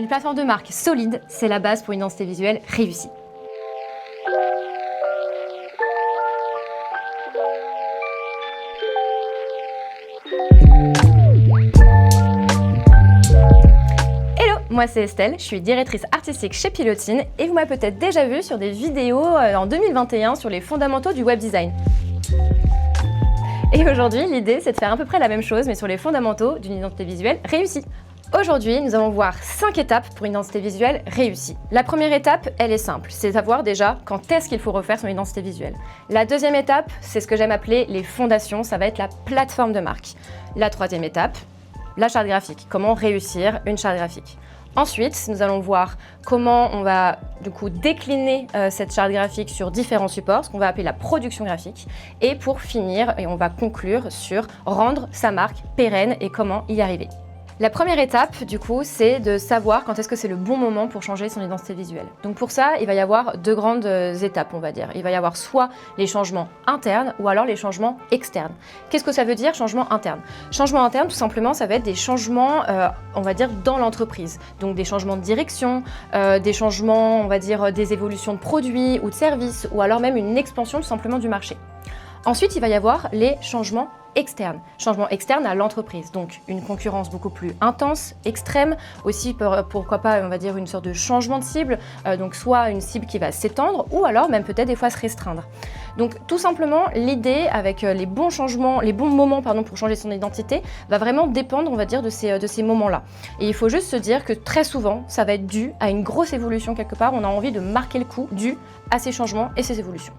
Une plateforme de marque solide, c'est la base pour une identité visuelle réussie. Hello, moi c'est Estelle, je suis directrice artistique chez Pilotine et vous m'avez peut-être déjà vu sur des vidéos en 2021 sur les fondamentaux du web design. Et aujourd'hui, l'idée c'est de faire à peu près la même chose mais sur les fondamentaux d'une identité visuelle réussie. Aujourd'hui, nous allons voir 5 étapes pour une identité visuelle réussie. La première étape, elle est simple, c'est savoir déjà quand est-ce qu'il faut refaire son identité visuelle. La deuxième étape, c'est ce que j'aime appeler les fondations, ça va être la plateforme de marque. La troisième étape, la charte graphique, comment réussir une charte graphique. Ensuite, nous allons voir comment on va du coup décliner cette charte graphique sur différents supports, ce qu'on va appeler la production graphique. Et pour finir, on va conclure sur rendre sa marque pérenne et comment y arriver. La première étape, du coup, c'est de savoir quand est-ce que c'est le bon moment pour changer son identité visuelle. Donc pour ça, il va y avoir deux grandes étapes, on va dire. Il va y avoir soit les changements internes ou alors les changements externes. Qu'est-ce que ça veut dire, changement interne? Changement interne, tout simplement, ça va être des changements, on va dire, dans l'entreprise. Donc des changements de direction, des changements, on va dire, des évolutions de produits ou de services, ou alors même une expansion tout simplement du marché. Ensuite, il va y avoir les changements externes à l'entreprise, donc une concurrence beaucoup plus intense, extrême, aussi pourquoi pas on va dire une sorte de changement de cible, donc soit une cible qui va s'étendre ou alors même peut-être des fois se restreindre. Donc tout simplement l'idée avec les bons changements, les bons moments pour changer son identité va vraiment dépendre on va dire de ces moments-là. Et il faut juste se dire que très souvent ça va être dû à une grosse évolution quelque part, on a envie de marquer le coup dû à ces changements et ces évolutions.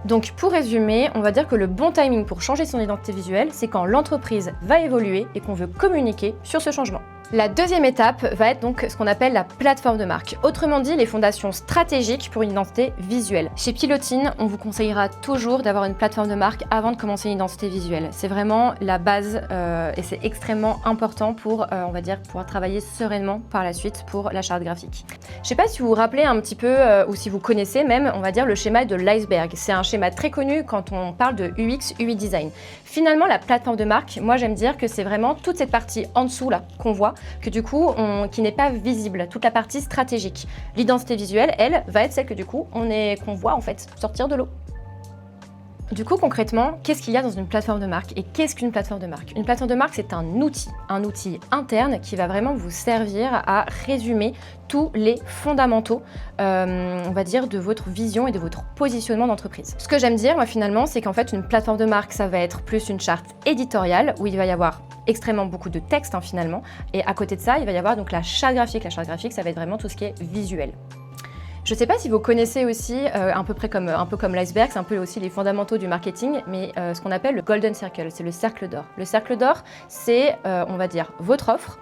Donc pour résumer, on va dire que le bon timing pour changer son identité visuelle, c'est quand l'entreprise va évoluer et qu'on veut communiquer sur ce changement. La deuxième étape va être donc ce qu'on appelle la plateforme de marque. Autrement dit, les fondations stratégiques pour une identité visuelle. Chez Pilotine, on vous conseillera toujours d'avoir une plateforme de marque avant de commencer une identité visuelle. C'est vraiment la base et c'est extrêmement important pour, on va dire, pouvoir travailler sereinement par la suite pour la charte graphique. Je ne sais pas si vous vous rappelez un petit peu ou si vous connaissez même, on va dire, le schéma de l'iceberg. C'est un schéma très connu quand on parle de UX, UI design. Finalement, la plateforme de marque, moi j'aime dire que c'est vraiment toute cette partie en dessous là qu'on voit, que du coup, qui n'est pas visible, toute la partie stratégique. L'identité visuelle, elle, va être celle que du coup, qu'on voit en fait sortir de l'eau. Du coup, concrètement, qu'est-ce qu'il y a dans une plateforme de marque et qu'est-ce qu'une plateforme de marque? Une plateforme de marque, c'est un outil interne qui va vraiment vous servir à résumer tous les fondamentaux, on va dire, de votre vision et de votre positionnement d'entreprise. Ce que j'aime dire, moi, finalement, c'est qu'en fait, une plateforme de marque, ça va être plus une charte éditoriale où il va y avoir extrêmement beaucoup de texte, finalement. Et à côté de ça, il va y avoir donc la charte graphique. La charte graphique, ça va être vraiment tout ce qui est visuel. Je ne sais pas si vous connaissez aussi, un peu comme l'iceberg, c'est un peu aussi les fondamentaux du marketing, mais ce qu'on appelle le Golden Circle, c'est le cercle d'or. Le cercle d'or, c'est, on va dire, votre offre,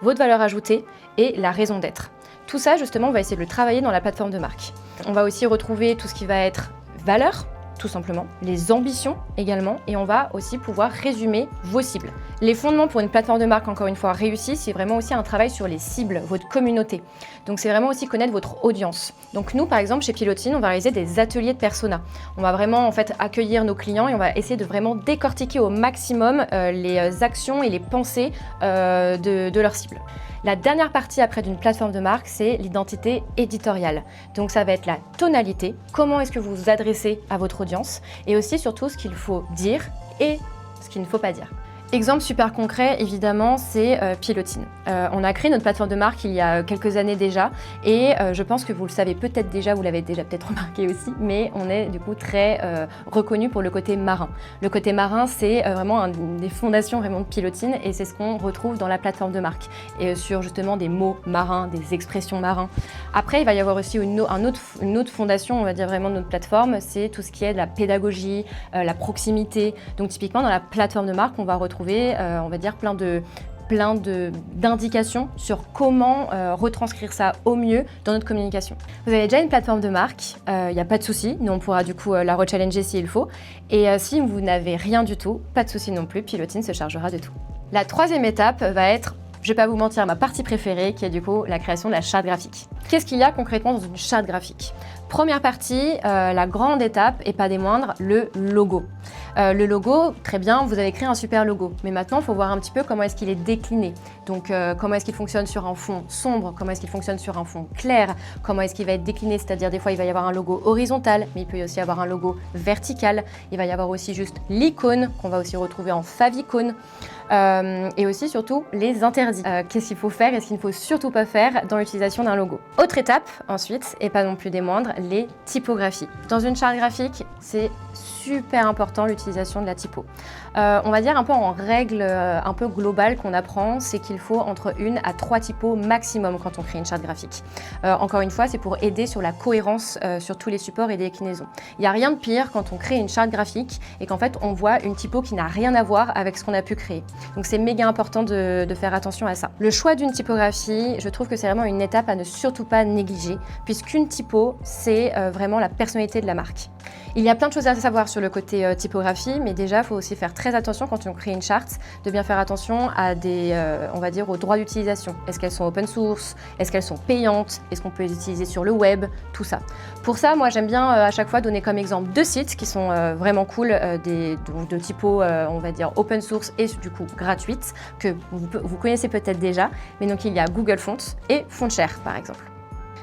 votre valeur ajoutée et la raison d'être. Tout ça, justement, on va essayer de le travailler dans la plateforme de marque. On va aussi retrouver tout ce qui va être valeur, tout simplement, les ambitions également, et on va aussi pouvoir résumer vos cibles. Les fondements pour une plateforme de marque, encore une fois, réussie, c'est vraiment aussi un travail sur les cibles, votre communauté. Donc c'est vraiment aussi connaître votre audience. Donc nous, par exemple, chez Pilotine, on va réaliser des ateliers de persona. On va vraiment en fait accueillir nos clients et on va essayer de vraiment décortiquer au maximum les actions et les pensées de leurs cibles. La dernière partie après d'une plateforme de marque, c'est l'identité éditoriale. Donc ça va être la tonalité, comment est-ce que vous vous adressez à votre audience et aussi surtout ce qu'il faut dire et ce qu'il ne faut pas dire. Exemple super concret, évidemment, c'est Pilotine. On a créé notre plateforme de marque il y a quelques années déjà et je pense que vous le savez peut-être déjà, vous l'avez déjà peut-être remarqué aussi, mais on est du coup très reconnu pour le côté marin. Le côté marin, c'est vraiment une des fondations vraiment de Pilotine et c'est ce qu'on retrouve dans la plateforme de marque et sur justement des mots marins, des expressions marins. Après, il va y avoir aussi une autre fondation, on va dire vraiment de notre plateforme, c'est tout ce qui est de la pédagogie, la proximité. Donc typiquement, dans la plateforme de marque, on va retrouver on va dire plein d'indications sur comment retranscrire ça au mieux dans notre communication. Vous avez déjà une plateforme de marque, il n'y a pas de souci, nous on pourra du coup la rechallenger s'il faut. Et si vous n'avez rien du tout, pas de souci non plus, Pilotine se chargera de tout. La troisième étape va être je vais pas vous mentir, ma partie préférée qui est du coup la création de la charte graphique. Qu'est-ce qu'il y a concrètement dans une charte graphique? Première partie, la grande étape, et pas des moindres, le logo. Le logo, très bien, vous avez créé un super logo, mais maintenant il faut voir un petit peu comment est-ce qu'il est décliné. Donc comment est-ce qu'il fonctionne sur un fond sombre, comment est-ce qu'il fonctionne sur un fond clair, comment est-ce qu'il va être décliné, c'est-à-dire des fois il va y avoir un logo horizontal, mais il peut aussi y avoir un logo vertical, il va y avoir aussi juste l'icône qu'on va aussi retrouver en favicon. Et aussi surtout les interdits. Qu'est-ce qu'il faut faire et ce qu'il ne faut surtout pas faire dans l'utilisation d'un logo. Autre étape ensuite, et pas non plus des moindres, les typographies. Dans une charte graphique, c'est super important l'utilisation de la typo. On va dire un peu en règle un peu globale qu'on apprend, c'est qu'il faut entre 1 à 3 typos maximum quand on crée une charte graphique. Encore une fois, c'est pour aider sur la cohérence sur tous les supports et déclinaisons. Il n'y a rien de pire quand on crée une charte graphique et qu'en fait on voit une typo qui n'a rien à voir avec ce qu'on a pu créer. Donc c'est méga important de faire attention à ça. Le choix d'une typographie, je trouve que c'est vraiment une étape à ne surtout pas négliger, puisqu'une typo, c'est vraiment la personnalité de la marque. Il y a plein de choses à savoir sur le côté typographie, mais déjà, il faut aussi faire très attention quand on crée une charte, de bien faire attention à on va dire, aux droits d'utilisation. Est-ce qu'elles sont open source? Est-ce qu'elles sont payantes? Est-ce qu'on peut les utiliser sur le web? Tout ça. Pour ça, moi, j'aime bien à chaque fois donner comme exemple 2 sites qui sont vraiment cool, de typo, on va dire, open source et du coup gratuite, que vous connaissez peut-être déjà. Mais donc, il y a Google Fonts et Fontshare, par exemple.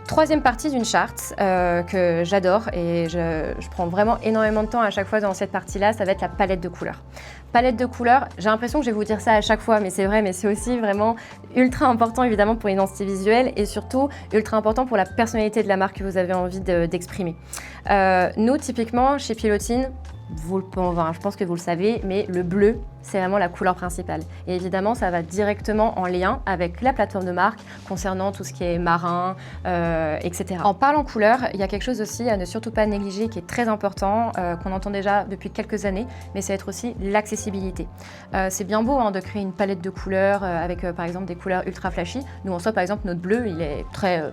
Troisième partie d'une charte que j'adore et je prends vraiment énormément de temps à chaque fois dans cette partie-là, ça va être la palette de couleurs. Palette de couleurs, j'ai l'impression que je vais vous dire ça à chaque fois, mais c'est vrai, mais c'est aussi vraiment ultra important évidemment pour l'identité visuelle et surtout ultra important pour la personnalité de la marque que vous avez envie d'exprimer. Nous, typiquement, chez Pilotine, je pense que vous le savez, mais le bleu, c'est vraiment la couleur principale. Et évidemment, ça va directement en lien avec la plateforme de marque concernant tout ce qui est marin, etc. En parlant couleur, il y a quelque chose aussi à ne surtout pas négliger qui est très important, qu'on entend déjà depuis quelques années, mais ça va être aussi l'accessibilité. C'est bien beau de créer une palette de couleurs avec par exemple des couleurs ultra flashy. Nous, en soi, par exemple, notre bleu, il est très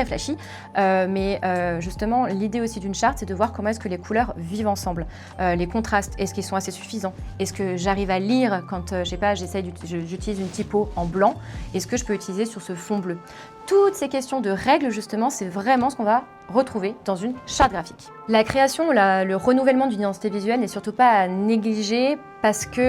flashy, mais justement l'idée aussi d'une charte, c'est de voir comment est-ce que les couleurs vivent ensemble, les contrastes, est-ce qu'ils sont assez suffisants, est-ce que j'arrive à lire quand j'utilise une typo en blanc, est-ce que je peux utiliser sur ce fond bleu. Toutes ces questions de règles, justement, c'est vraiment ce qu'on va retrouver dans une charte graphique. La création, le renouvellement d'une identité visuelle n'est surtout pas à négliger parce que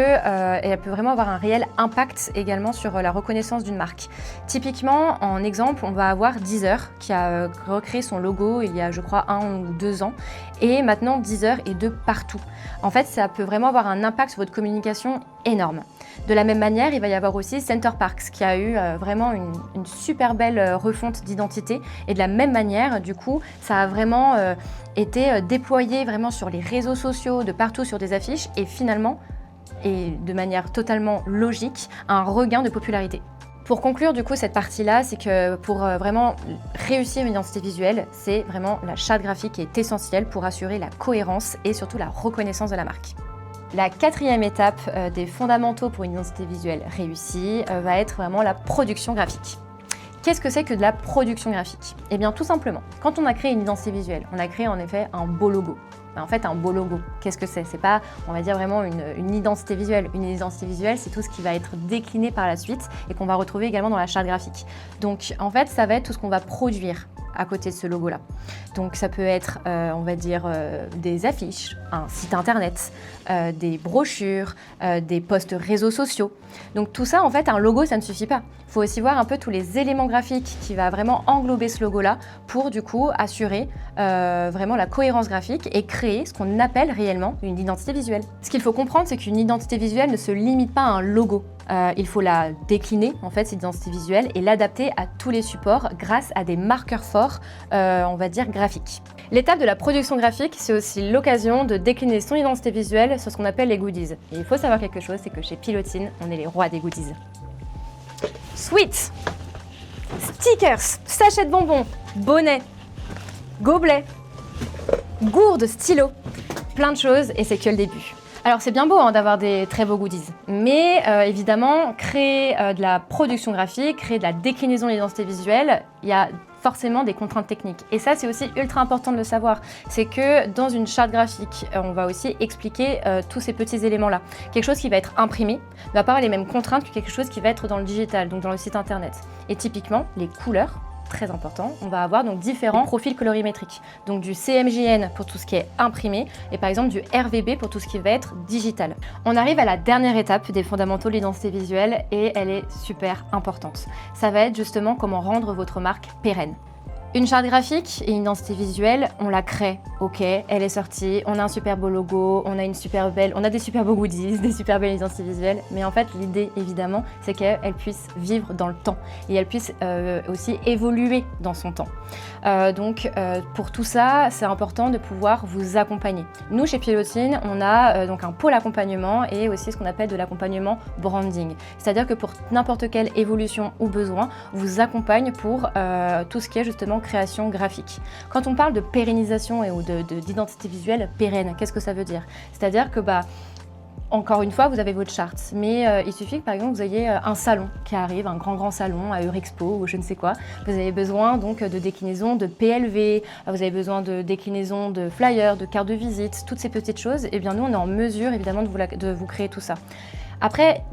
elle peut vraiment avoir un réel impact également sur la reconnaissance d'une marque. Typiquement, en exemple, on va avoir Deezer qui a recréé son logo il y a, je crois, 1 ou 2 ans. Et maintenant, Deezer est de partout. En fait, ça peut vraiment avoir un impact sur votre communication énorme. De la même manière, il va y avoir aussi Center Parcs qui a eu vraiment une super belle refonte d'identité. Et de la même manière, du coup, ça a vraiment été déployé vraiment sur les réseaux sociaux, de partout sur des affiches. Et finalement, et de manière totalement logique, un regain de popularité. Pour conclure du coup cette partie-là, c'est que pour vraiment réussir une identité visuelle, c'est vraiment la charte graphique qui est essentielle pour assurer la cohérence et surtout la reconnaissance de la marque. La 4e étape des fondamentaux pour une identité visuelle réussie va être vraiment la production graphique. Qu'est-ce que c'est que de la production graphique? Eh bien tout simplement, quand on a créé une identité visuelle, on a créé en effet un beau logo. En fait, un beau logo, qu'est-ce que c'est? C'est pas, on va dire, vraiment une identité visuelle. Une identité visuelle, c'est tout ce qui va être décliné par la suite et qu'on va retrouver également dans la charte graphique. Donc, en fait, ça va être tout ce qu'on va produire à côté de ce logo-là. Donc, ça peut être, on va dire, des affiches, un site internet, des brochures, des posts réseaux sociaux. Donc, tout ça, en fait, un logo, ça ne suffit pas. Il faut aussi voir un peu tous les éléments graphiques qui va vraiment englober ce logo-là pour, du coup, assurer vraiment la cohérence graphique et créer ce qu'on appelle réellement une identité visuelle. Ce qu'il faut comprendre, c'est qu'une identité visuelle ne se limite pas à un logo. Il faut la décliner, en fait, cette identité visuelle, et l'adapter à tous les supports grâce à des marqueurs forts, on va dire, graphiques. L'étape de la production graphique, c'est aussi l'occasion de décliner son identité visuelle sur ce qu'on appelle les goodies. Et il faut savoir quelque chose, c'est que chez Pilotine, on est les rois des goodies. Sweet, stickers, sachets de bonbons, bonnets, gobelets, gourdes, stylos, plein de choses, et c'est que le début. Alors c'est bien beau hein, d'avoir des très beaux goodies, mais évidemment, créer de la production graphique, créer de la déclinaison de l'identité visuelle, il y a forcément des contraintes techniques. Et ça, c'est aussi ultra important de le savoir. C'est que dans une charte graphique, on va aussi expliquer tous ces petits éléments-là. Quelque chose qui va être imprimé ne va pas avoir les mêmes contraintes que quelque chose qui va être dans le digital, donc dans le site internet. Et typiquement, les couleurs, très important, on va avoir donc différents profils colorimétriques. Donc du CMJN pour tout ce qui est imprimé et par exemple du RVB pour tout ce qui va être digital. On arrive à la dernière étape des fondamentaux de l'identité visuelle et elle est super importante. Ça va être justement comment rendre votre marque pérenne. Une charte graphique et une identité visuelle, on la crée, ok, elle est sortie, on a un super beau logo, on a des super beaux goodies, des super belles identités visuelles, mais en fait l'idée évidemment c'est qu'elle puisse vivre dans le temps et elle puisse aussi évoluer dans son temps. Donc pour tout ça, c'est important de pouvoir vous accompagner. Nous chez Pilotin, on a donc un pôle accompagnement et aussi ce qu'on appelle de l'accompagnement branding. C'est-à-dire que pour n'importe quelle évolution ou besoin, on vous accompagne pour tout ce qui est justement création graphique. Quand on parle de pérennisation ou d'identité visuelle pérenne, qu'est-ce que ça veut dire? C'est-à-dire que encore une fois, vous avez votre charte, mais il suffit que par exemple vous ayez un salon qui arrive, un grand salon à Eurexpo ou je ne sais quoi. Vous avez besoin donc de déclinaison de PLV, vous avez besoin de déclinaison de flyers, de cartes de visite, toutes ces petites choses. Et bien nous, on est en mesure évidemment de vous créer tout ça. Après,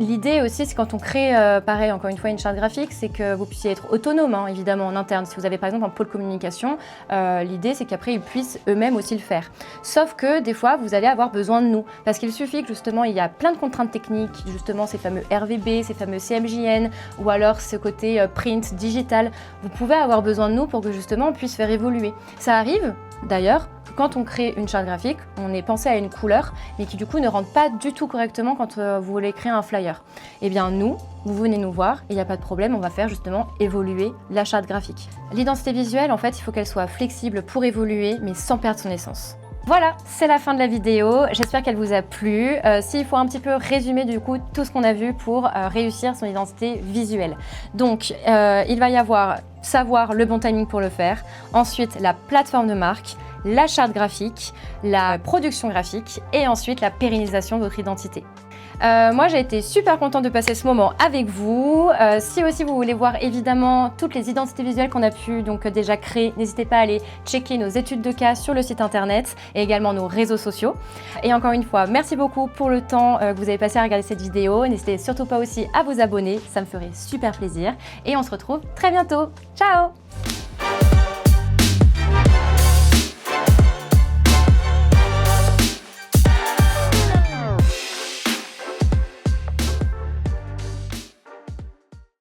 l'idée aussi, c'est quand on crée, pareil, encore une fois, une charte graphique, c'est que vous puissiez être autonome, hein, évidemment, en interne. Si vous avez par exemple un pôle communication, l'idée, c'est qu'après, ils puissent eux-mêmes aussi le faire. Sauf que des fois, vous allez avoir besoin de nous. Parce qu'il suffit que justement, il y a plein de contraintes techniques, justement, ces fameux RVB, ces fameux CMJN, ou alors ce côté print, digital. Vous pouvez avoir besoin de nous pour que justement, on puisse faire évoluer. Ça arrive, d'ailleurs, quand on crée une charte graphique, on est pensé à une couleur, mais qui du coup ne rentre pas du tout correctement quand vous voulez créer un flyer. Eh bien nous, vous venez nous voir et il n'y a pas de problème, on va faire justement évoluer la charte graphique. L'identité visuelle, en fait, il faut qu'elle soit flexible pour évoluer, mais sans perdre son essence. Voilà, c'est la fin de la vidéo, j'espère qu'elle vous a plu. S'il faut un petit peu résumer du coup tout ce qu'on a vu pour réussir son identité visuelle. Donc, il va y avoir savoir le bon timing pour le faire, ensuite la plateforme de marque, la charte graphique, la production graphique et ensuite la pérennisation de votre identité. Moi j'ai été super contente de passer ce moment avec vous. Si aussi vous voulez voir évidemment toutes les identités visuelles qu'on a pu donc déjà créer, n'hésitez pas à aller checker nos études de cas sur le site internet et également nos réseaux sociaux. Et encore une fois, merci beaucoup pour le temps que vous avez passé à regarder cette vidéo. N'hésitez surtout pas aussi à vous abonner, ça me ferait super plaisir. Et on se retrouve très bientôt. Ciao!